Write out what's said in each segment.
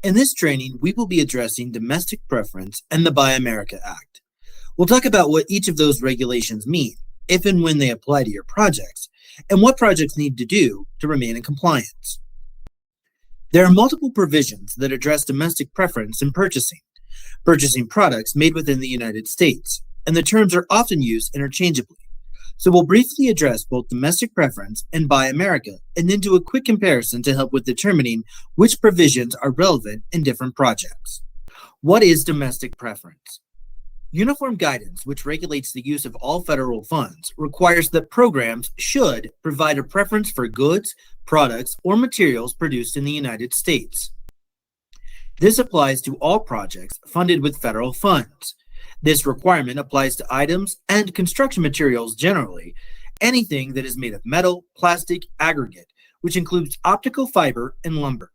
In this training, we will be addressing domestic preference and the Buy America Act. We'll talk about what each of those regulations mean, if and when they apply to your projects, and what projects need to do to remain in compliance. There are multiple provisions that address domestic preference in purchasing products made within the United States, and the terms are often used interchangeably. So we'll briefly address both domestic preference and Buy America, and then do a quick comparison to help with determining which provisions are relevant in different projects. What is domestic preference? Uniform guidance, which regulates the use of all federal funds, requires that programs should provide a preference for goods, products, or materials produced in the United States. This applies to all projects funded with federal funds. This requirement applies to items and construction materials generally, anything that is made of metal, plastic, aggregate, which includes optical fiber and lumber.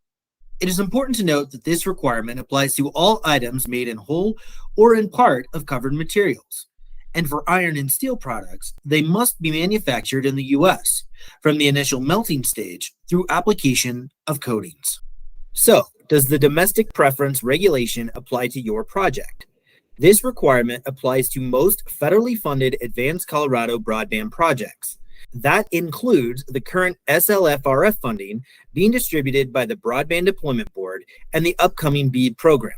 It is important to note that this requirement applies to all items made in whole or in part of covered materials. And for iron and steel products, they must be manufactured in the U.S. from the initial melting stage through application of coatings. So, does the domestic preference regulation apply to your project? This requirement applies to most federally funded Advanced Colorado Broadband projects. That includes the current SLFRF funding being distributed by the Broadband Deployment Board and the upcoming BEAD program.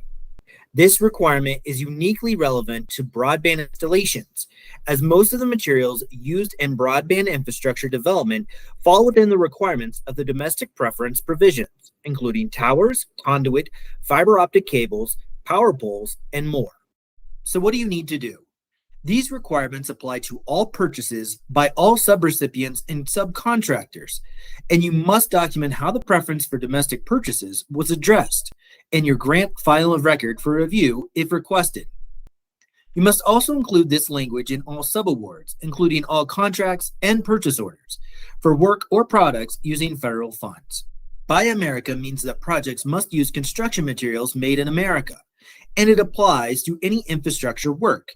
This requirement is uniquely relevant to broadband installations, as most of the materials used in broadband infrastructure development fall within the requirements of the domestic preference provisions, including towers, conduit, fiber optic cables, power poles, and more. So what do you need to do? These requirements apply to all purchases by all subrecipients and subcontractors, and you must document how the preference for domestic purchases was addressed in your grant file of record for review if requested. You must also include this language in all subawards, including all contracts and purchase orders for work or products using federal funds. Buy America means that projects must use construction materials made in America, and it applies to any infrastructure work.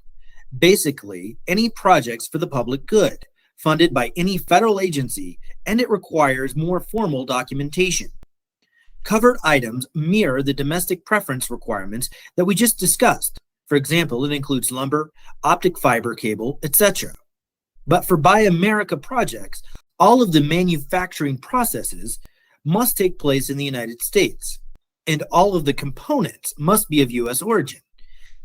Basically, any projects for the public good, funded by any federal agency, and it requires more formal documentation. Covered items mirror the domestic preference requirements that we just discussed. For example, it includes lumber, optic fiber cable, etc. But for Buy America projects, all of the manufacturing processes must take place in the United States, and all of the components must be of U.S. origin.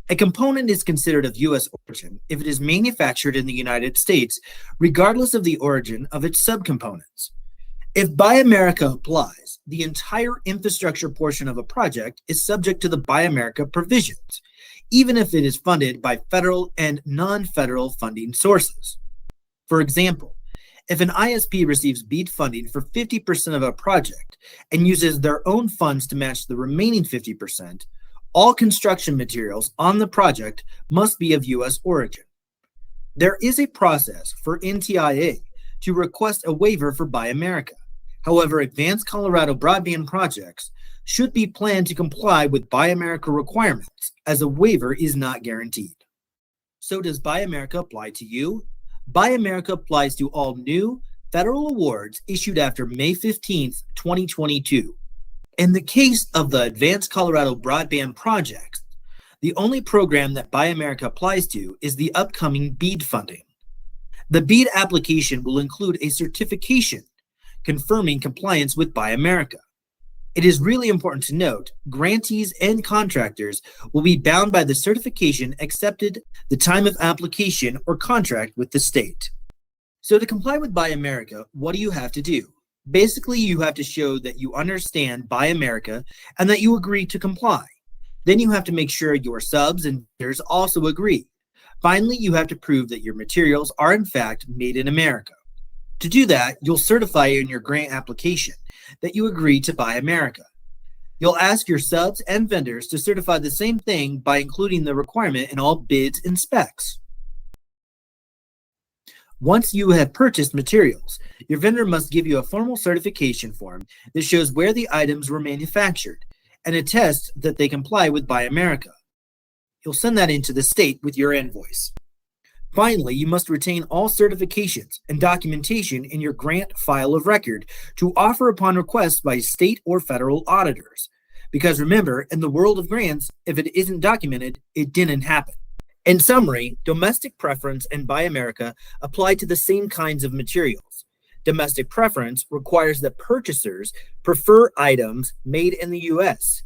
A component is considered of U.S. origin if it is manufactured in the United States, regardless of the origin of its subcomponents. If Buy America applies, the entire infrastructure portion of a project is subject to the Buy America provisions, even if it is funded by federal and non-federal funding sources. For example, if an ISP receives BEAD funding for 50% of a project and uses their own funds to match the remaining 50%, all construction materials on the project must be of U.S. origin. There is a process for NTIA to request a waiver for Buy America. However, Advanced Colorado Broadband projects should be planned to comply with Buy America requirements, as a waiver is not guaranteed. So does Buy America apply to you? Buy America applies to all new federal awards issued after May 15th, 2022. In the case of the Advanced Colorado Broadband projects, the only program that Buy America applies to is the upcoming BEAD funding. The BEAD application will include a certification confirming compliance with Buy America. It is really important to note, grantees and contractors will be bound by the certification accepted the time of application or contract with the state. So to comply with Buy America, what do you have to do? Basically, you have to show that you understand Buy America and that you agree to comply. Then you have to make sure your subs and vendors also agree. Finally, you have to prove that your materials are in fact made in America. To do that, you'll certify in your grant application that you agree to Buy America. You'll ask your subs and vendors to certify the same thing by including the requirement in all bids and specs. Once you have purchased materials, your vendor must give you a formal certification form that shows where the items were manufactured and attests that they comply with Buy America. You'll send that into the state with your invoice. Finally, you must retain all certifications and documentation in your grant file of record to offer upon request by state or federal auditors. Because remember, in the world of grants, if it isn't documented, it didn't happen. In summary, domestic preference and Buy America apply to the same kinds of materials. Domestic preference requires that purchasers prefer items made in the U.S.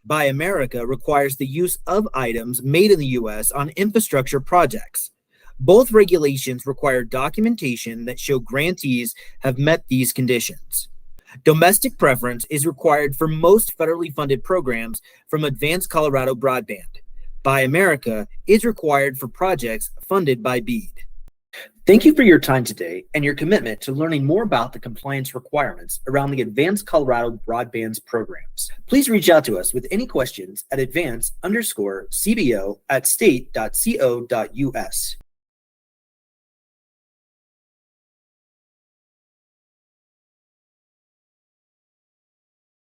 Buy America requires the use of items made in the U.S. on infrastructure projects. Both regulations require documentation that show grantees have met these conditions. Domestic preference is required for most federally funded programs from Advanced Colorado Broadband. Buy America is required for projects funded by BEAD. Thank you for your time today and your commitment to learning more about the compliance requirements around the Advanced Colorado Broadband's programs. Please reach out to us with any questions at advance_CBO@state.co.us.